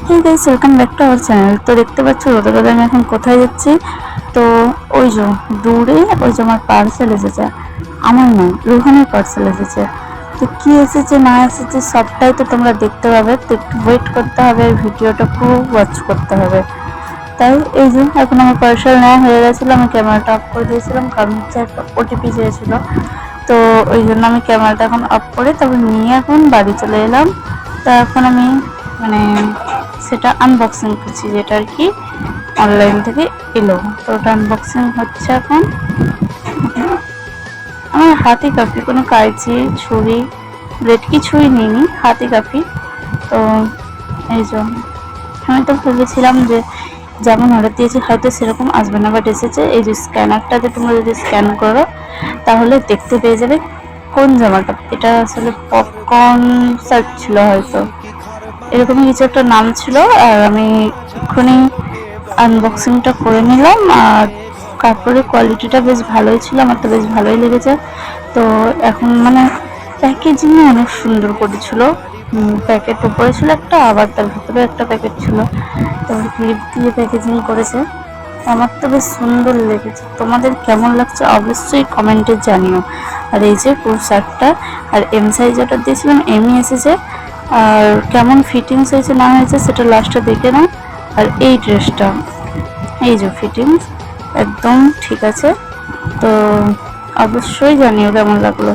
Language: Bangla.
Hey guys, welcome back to our channel. তো দেখতে পাচ্ছ রোদে আমি এখন কোথায় যাচ্ছি। তো ওই যে দূরে ওই যে আমার পার্সেল এসেছে, আমার না রোহানের পার্সেল এসেছে। তো কি এসেছে না এসেছে সবটাই তো তোমরা দেখতে পাবে, তো একটু ওয়েট করতে হবে, ভিডিওটা পুরো ওয়াচ করতে হবে। তাই এই যে এখন আমার পার্সেল নেওয়া হয়ে গেছিলো, আমি ক্যামেরাটা অফ করে দিয়েছিলাম কারণ হচ্ছে একটা ওটিপি চেয়েছিল। তো ওই জন্য আমি ক্যামেরাটা এখন অফ করে তারপর নিয়ে এখন বাড়ি চলে এলাম। তো এখন আমি মানে সেটা আনবক্সিং করছি, যেটা আর কি অনলাইন থেকে এলো। তো ওটা আনবক্সিং হচ্ছে এখন। আমার হাতে কাপি, কোনো কাঁচি ছুরি ব্লেড কিছুই নিইনি, হাতে কাপি। তো এই জন্য আমি তো ভেবেছিলাম যে যেমন অর্ডার দিয়েছি হয়তো সেরকম আসবে না, বাট এসেছে। এই যে স্ক্যানারটাতে তোমরা যদি স্ক্যান করো তাহলে দেখতে পেয়ে যাবে কোন জামাটা। এটা আসলে পপকর্ন শার্ট ছিল, হয়তো এরকমই কিছু একটা নাম ছিল। আর আমি এক্ষুনি আনবক্সিংটা করে নিলাম। আর কাপড়ের কোয়ালিটিটা বেশ ভালোই ছিল, আমার তো বেশ ভালোই লেগেছে। তো এখন মানে প্যাকেজিং অনেক সুন্দর করেছিল। প্যাকেট উপরে ছিল একটা, আবার তার ভিতরে একটা প্যাকেট ছিল। তো ক্লিপ দিয়ে প্যাকেজিং করেছে, আমার তো বেশ সুন্দর লেগেছে। তোমাদের কেমন লাগছে অবশ্যই কমেন্টে জানিও। আর এই যে পুরো শার্টটা, আর এম সাইজ অর্ডার দিয়েছিলাম, এমই এসেছে। আর কেমন ফিটিংস হয়েছে না হয়েছে সেটা লাস্টে দেখে নাও। আর এই ড্রেসটা, এই যে ফিটিংস একদম ঠিক আছে। তো অবশ্যই জানিও কেমন লাগলো।